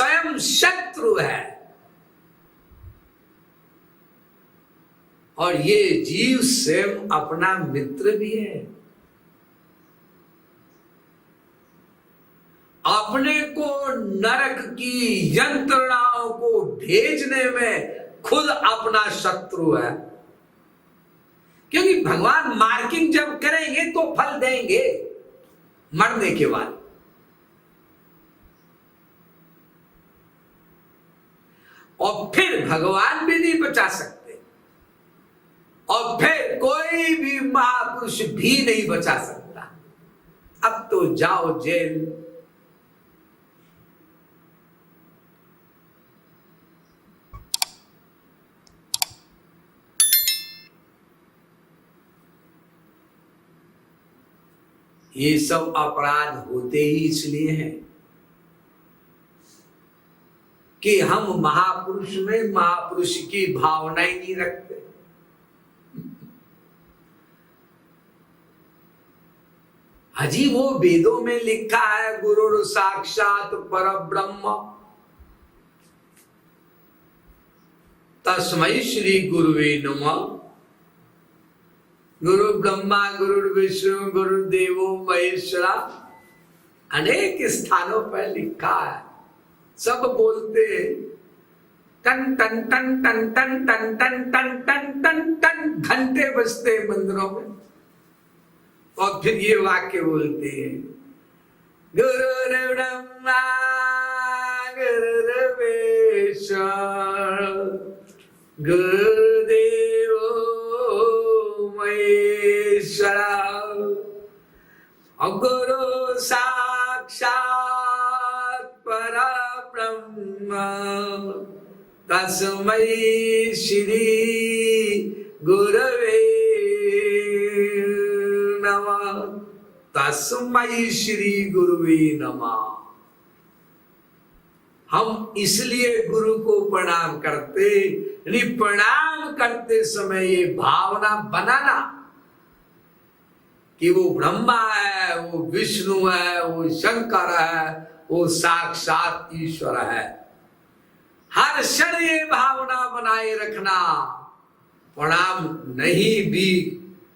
स्वयं शत्रु है और ये जीव स्वयं अपना मित्र भी है। अपने को नरक की यंत्रणाओं को भेजने में खुद अपना शत्रु है, क्योंकि भगवान मार्किंग जब करेंगे तो फल देंगे मरने के बाद। और फिर भगवान भी नहीं बचा सकते और फिर कोई भी महापुरुष भी नहीं बचा सकता। अब तो जाओ जेल। ये सब अपराध होते ही इसलिए हैं कि हम महापुरुष में महापुरुष की भावना ही नहीं रखते। अजी वो वेदों में लिखा है गुरु साक्षात परब्रह्म तस्मै श्री गुरुवे नमः। गुरु ब्रह्मा गुरु विष्णु गुरुदेवो महेश्वरा, अनेक स्थानों पर लिखा है, सब बोलते टन टन टन टन टन टन टन टन टन टन टन घंटे बजते मंदिरों में और फिर ये वाक्य बोलते हैं गुरु ब्रह्मा गुरु विष्णु गुरुदेवो महेश्वरा गुरु साक्षात परब्रह्म तस्मै श्री गुरवे नमः। तस्मै श्री गुरुवे नमः। हम इसलिए गुरु को प्रणाम करते, यानी प्रणाम करते समय ये भावना बनाना कि वो ब्रह्मा है, वो विष्णु है, वो शंकर है, वो साक्षात ईश्वर है। हर क्षण ये भावना बनाए रखना। प्रणाम नहीं भी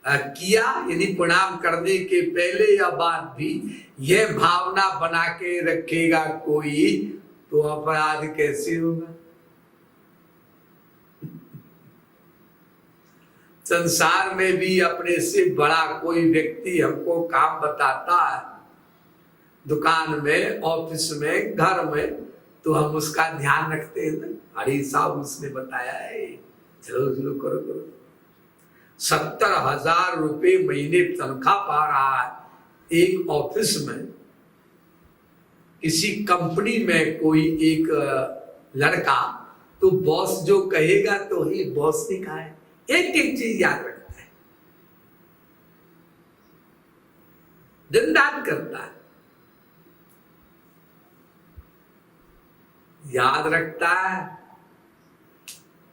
किया, यानी प्रणाम करने के पहले या बाद भी यह भावना बना के रखेगा कोई, तो अपराध कैसे होगा। संसार में भी अपने से बड़ा कोई व्यक्ति हमको काम बताता है, दुकान में, ऑफिस में, घर में, तो हम उसका ध्यान रखते हैं ना। अरे साहब उसने बताया है, चलो चलो करो करो। 70,000 रुपये महीने तनख्वाह पा रहा है एक ऑफिस में, किसी कंपनी में कोई एक लड़का, तो बॉस जो कहेगा तो ही बॉस ने कहा है। एक एक चीज याद रखता है, दिन रात करता है, याद रखता है,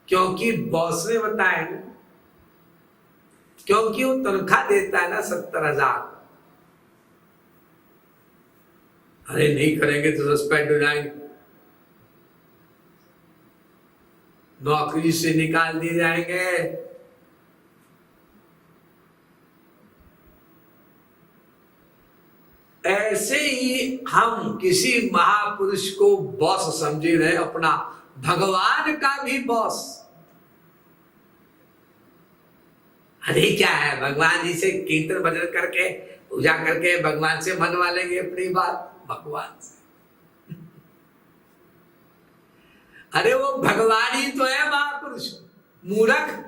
क्योंकि बॉस ने बताया ना, क्योंकि वो तनख्वाह देता है ना 70,000। अरे नहीं करेंगे तो सस्पेंड हो जाएंगे, नौकरी से निकाल दिए जाएंगे। ऐसे ही हम किसी महापुरुष को बॉस समझे रहे, अपना भगवान का भी बॉस। अरे क्या है, भगवान जी से कीर्तन भजन करके पूजा करके भगवान से मनवा लेंगे अपनी बात, भगवान से। अरे वो भगवान ही तो है महापुरुष, मूर्ख।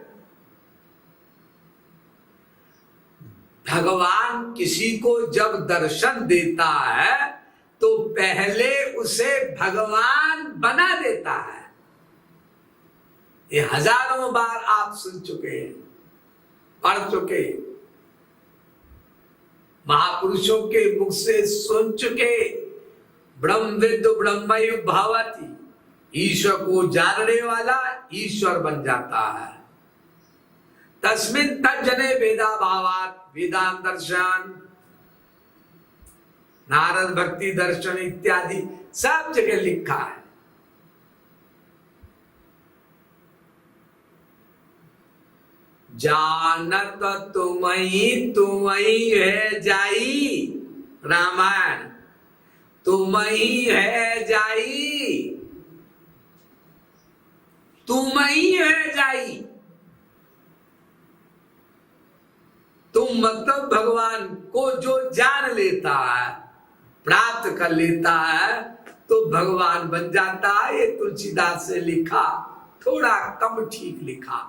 भगवान किसी को जब दर्शन देता है तो पहले उसे भगवान बना देता है। ये हजारों बार आप सुन चुके हैं, पढ़ चुके, महापुरुषों के मुख से सुन चुके। ब्रह्मविद्दु ब्रह्मयु भवति, ईश्वर को जानने वाला ईश्वर बन जाता है। तस्मिन् तज्जने वेदा भावात्, वेदांत दर्शन, नारद भक्ति दर्शन इत्यादि सब जगह लिखा है। जानत तुम ही है जाई, रामायण तुम ही है जाई, तुम ही है जाई। तुम मतलब भगवान को जो जान लेता है, प्राप्त कर लेता है, तो भगवान बन जाता है। ये तुलसीदास से लिखा, थोड़ा कम ठीक लिखा।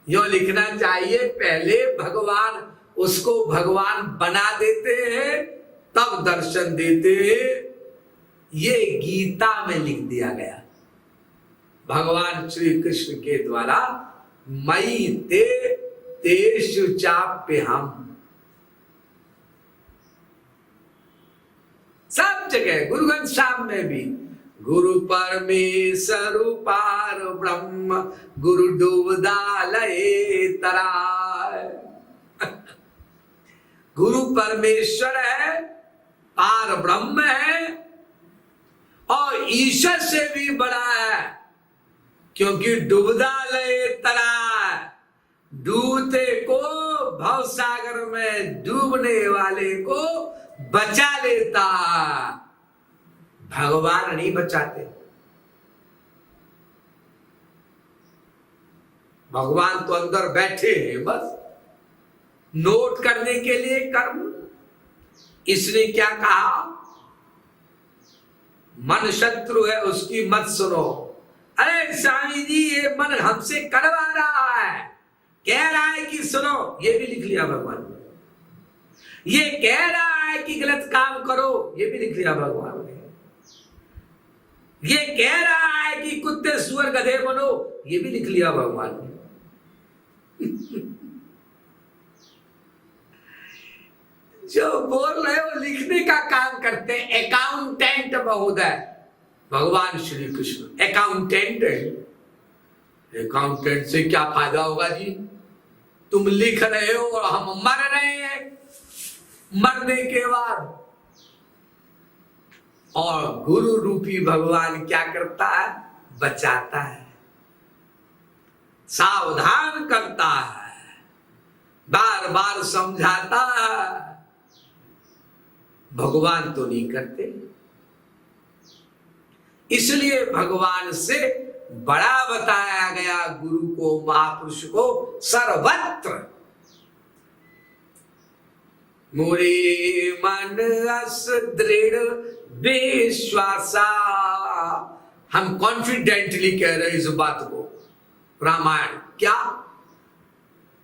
यो लिखना चाहिए, पहले भगवान उसको भगवान बना देते हैं, तब दर्शन देते हैं। ये गीता में लिख दिया गया, भगवान श्री कृष्ण के द्वारा। मई ते तेषु चाप्य हम, सब जगह गुरु ग्रंथ साहब में भी गुरु परमेश्वर पार ब्रह्म, गुरु डूबदालय तराय। गुरु परमेश्वर है, पार ब्रह्म है, और ईश्वर से भी बड़ा है, क्योंकि डूबदालय तराय, डूबते को, भव सागर में डूबने वाले को बचा लेता। भगवान नहीं बचाते, भगवान तो अंदर बैठे हैं बस नोट करने के लिए कर्म। इसने क्या कहा, मन शत्रु है उसकी मत सुनो। अरे स्वामी जी, ये मन हमसे करवा रहा है, कह रहा है कि सुनो, ये भी लिख लिया भगवान ने। ये कह रहा है कि गलत काम करो, ये भी लिख लिया भगवान ने। ये कह रहा है कि कुत्ते सुअर गधे बनो, ये भी लिख लिया भगवान ने। जो बोल रहे हो लिखने का काम करते हैं, अकाउंटेंट महोदय भगवान श्री कृष्ण अकाउंटेंट है। अकाउंटेंट से क्या फायदा होगा जी? तुम लिख रहे हो और हम मर रहे हैं, मरने के बाद। और गुरु रूपी भगवान क्या करता है? बचाता है, सावधान करता है, बार बार समझाता है। भगवान तो नहीं करते, इसलिए भगवान से बड़ा बताया गया गुरु को, महापुरुष को सर्वत्र। मोरे मन अस दृढ़ विश्वासा, हम कॉन्फिडेंटली कह रहे इस बात को। रामायण क्या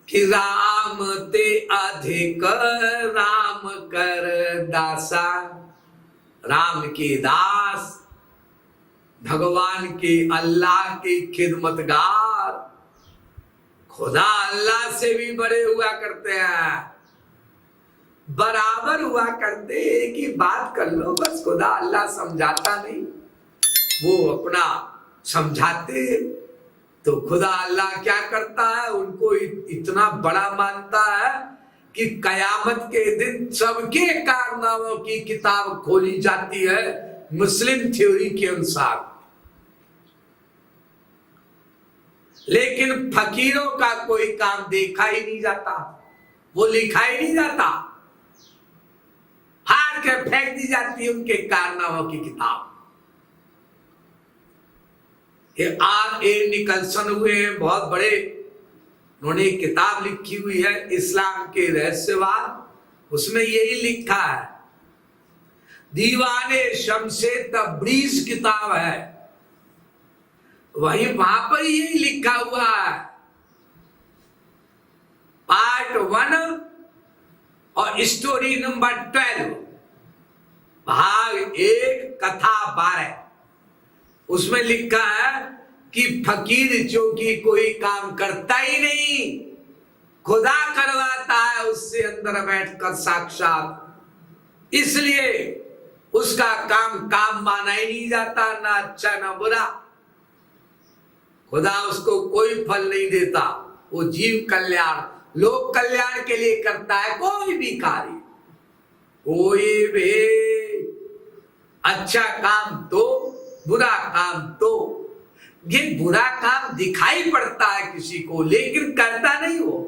कि राम ते अधिक राम कर दासा, राम के दास, भगवान के, अल्लाह के खिदमतगार, खुदा अल्लाह से भी बड़े हुआ करते हैं, बराबर हुआ करते। एक ही बात कर लो बस, खुदा अल्लाह समझाता नहीं, वो अपना समझाते। तो खुदा अल्लाह क्या करता है? उनको इतना बड़ा मानता है कि कयामत के दिन सबके कारनामों की किताब खोली जाती है मुस्लिम थ्योरी के अनुसार। लेकिन फकीरों का कोई काम देखा ही नहीं जाता, वो लिखा ही नहीं जाता, हार के फेंक दी जाती है उनके कारनामों की किताब। ये R.A. निकलसन हुए हैं, बहुत बड़े, उन्होंने एक किताब लिखी हुई है इस्लाम के रहस्यवाद, उसमें यही लिखा है। दीवाने शमसे तब्रीज किताब है, वहीं वहां पर यही लिखा हुआ है। पार्ट 1 और स्टोरी नंबर 12, भाग 1 कथा 12, उसमें लिखा है कि फकीर जो कि कोई काम करता ही नहीं, खुदा करवाता है उससे अंदर बैठकर साक्षात, इसलिए उसका काम माना ही नहीं जाता, ना अच्छा ना बुरा। खुदा उसको कोई फल नहीं देता, वो जीव कल्याण, लोक कल्याण के लिए करता है कोई भी कार्य। कोई भी अच्छा काम तो, बुरा काम तो, ये बुरा काम दिखाई पड़ता है किसी को, लेकिन करता नहीं वो।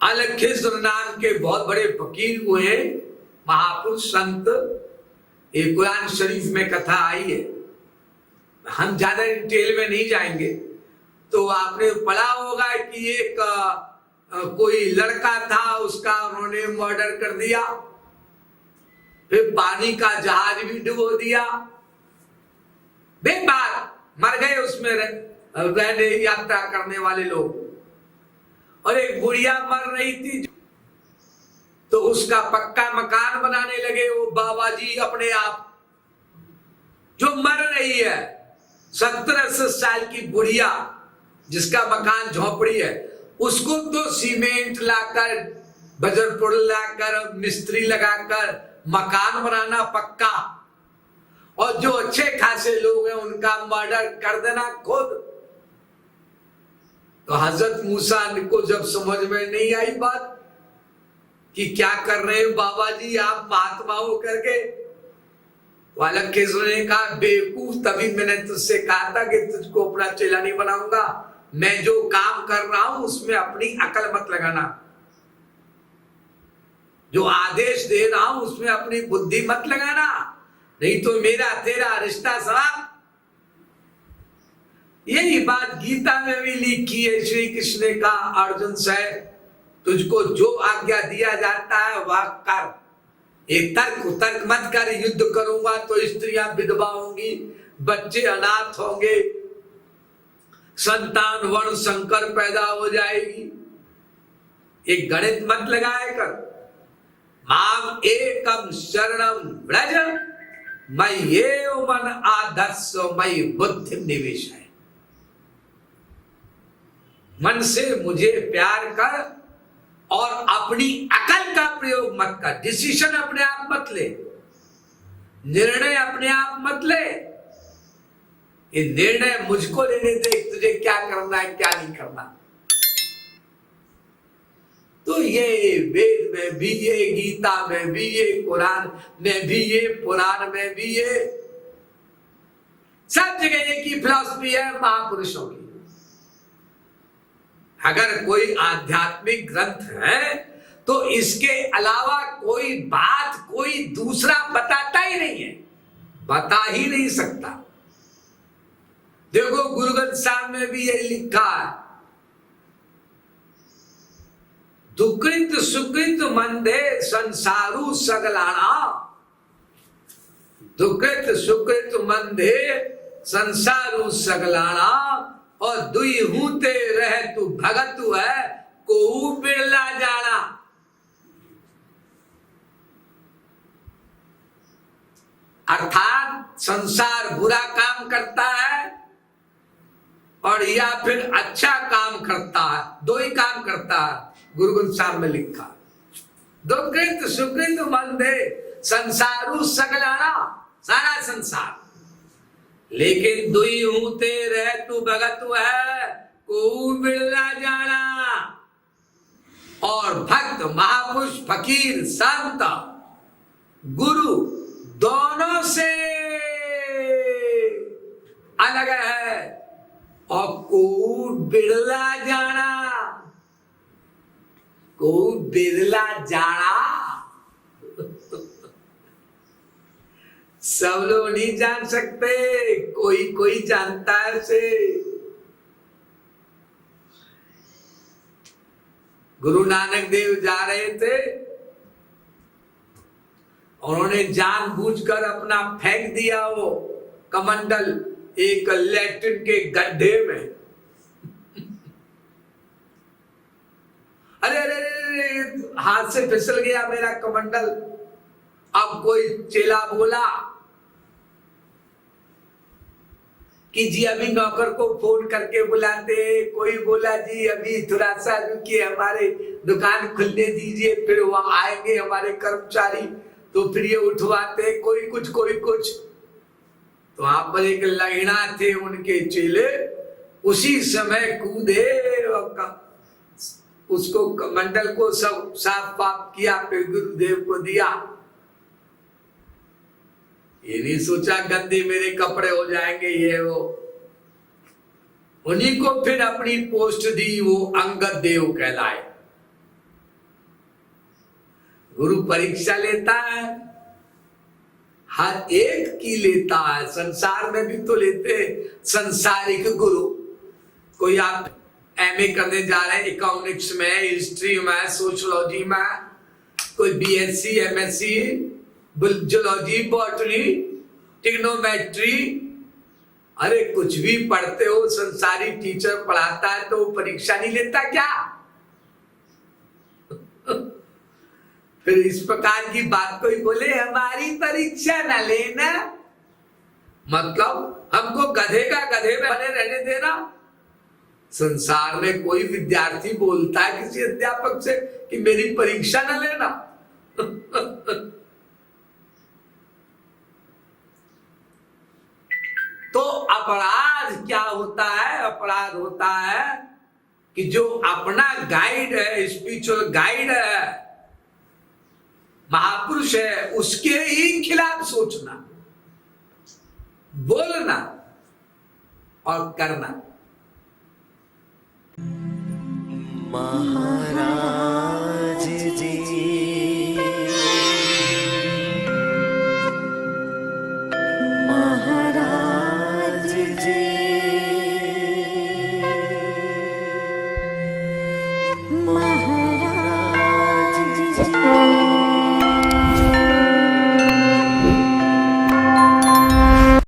अलखेश्वर नाम के बहुत बड़े फकीर हुए, महापुरुष संत। एक कुरान शरीफ में कथा आई है, हम ज्यादा डिटेल में नहीं जाएंगे। तो आपने पढ़ा होगा कि एक कोई लड़का था, उसका उन्होंने मर्डर कर दिया, फिर पानी का जहाज भी डुबो दिया, बेकार मर गए उसमें रहने यात्रा करने वाले लोग। और एक बुढ़िया मर रही थी, तो उसका पक्का मकान बनाने लगे वो बाबा जी अपने आप। जो मर रही है 70-80 साल की बुढ़िया, जिसका मकान झोपड़ी है, उसको तो सीमेंट लाकर, बजरपुर लाकर, मिस्त्री लगाकर मकान बनाना पक्का, और जो अच्छे खासे लोग हैं उनका मर्डर कर देना खुद। तो हजरत मूसा को जब समझ में नहीं आई बात कि क्या कर रहे हैं बाबा जी आप महात्मा हो करके, अलखेश्वर ने कहा बेवकूफ, तभी मैंने तुझसे कहा था कि तुझको अपना चेला नहीं बनाऊंगा। मैं जो काम कर रहा हूं उसमें अपनी अकल मत लगाना, जो आदेश दे रहा हूं उसमें अपनी बुद्धि मत लगाना, नहीं तो मेरा तेरा रिश्ता समाप्त। यही बात गीता में भी लिखी है। श्री कृष्ण ने कहा अर्जुन से, तुझको जो आज्ञा दिया जाता है वह कर, एक तर्क मत कर। युद्ध करूंगा तो स्त्रियां विधवा होंगी, बच्चे अनाथ होंगे, संतान वर्ण संकर पैदा हो जाएगी। एक गणित मत लगाए कर। माम एकम शरणम व्रज मय्ये मन आदर्श मयि बुद्धि निवेश है। मन से मुझे प्यार कर और अपनी अकल का प्रयोग मत कर। डिसीजन अपने आप मत ले, निर्णय अपने आप मत ले। ये निर्णय मुझको लेने दे, तुझे क्या करना है क्या नहीं करना। तो ये वेद में भी ये, गीता में भी ये, कुरान में भी ये, पुराण में भी ये, सब जगह ये की फिलॉसफी है महापुरुषों की। अगर कोई आध्यात्मिक ग्रंथ है तो इसके अलावा कोई बात कोई दूसरा बताता ही नहीं है, बता ही नहीं सकता। देखो गुरु ग्रंथ साहब में भी यही लिखा है, दुकृत सुकृत मंदे संसारू सगलाना। दुकृत सुकृत मंदे संसारू सगलाना, और दुई हूते रह तू भगत है को बिरला जाना। अर्थात संसार बुरा काम करता है और या फिर अच्छा काम करता है, दो ही काम करता है। गुरु ग्रंथ साहब में लिखा, दुकृत सुकृत मंदे संसारू सगलाना, सारा संसार, लेकिन दुई हूते रह तू भगत है को बिरला जाना। और भक्त महापुरुष फकीर संत गुरु दोनों से अलग है, और को बिरला जाना, को बिरला जाना सब लोग नहीं जान सकते, कोई कोई जानता है उसे। गुरु नानक देव जा रहे थे, उन्होंने जानबूझकर अपना फेंक दिया वो कमंडल एक लैट्रिन के गड्ढे में। अरे अरे अरे, हाथ से फिसल गया मेरा कमंडल। अब कोई चेला बोला कि जी अभी नौकर को फोन करके बुलाते, कोई बोला जी अभी थोड़ा सा रुकिए, हमारे दुकान खुलने दीजिए, फिर वहां आएंगे हमारे कर्मचारी, तो फिर ये उठवाते, कोई कुछ कोई कुछ। तो वहां पर एक लहीना थे उनके चेले, उसी समय कूदे, उसको मंडल को सब साफ पाप किया, फिर गुरुदेव को दिया। ये नहीं सोचा गंदे मेरे कपड़े हो जाएंगे ये वो। उन्हीं को फिर अपनी पोस्ट दी, वो अंगद देव कहलाए। गुरु परीक्षा लेता है, हर एक की लेता है। संसार में भी तो लेते संसारिक गुरु। कोई आप एमए करने जा रहे हैं इकोनॉमिक्स में, हिस्ट्री में, सोशियोलॉजी में, कोई BSc, MSc, zoology, botany, trigonometry, अरे कुछ भी पढ़ते हो, संसारी टीचर पढ़ाता है तो परीक्षा नहीं लेता क्या? फिर इस प्रकार की बात कोई बोले हमारी परीक्षा न लेना, मतलब हमको गधे का गधे में बने रहने देना। संसार में कोई विद्यार्थी बोलता है किसी अध्यापक से कि मेरी परीक्षा न लेना? तो अपराध क्या होता है? अपराध होता है कि जो अपना गाइड है, स्पिरिचुअल गाइड है, महापुरुष है, उसके ही खिलाफ सोचना, बोलना और करना। महाराज जी, महाराज जी, महाराज जी।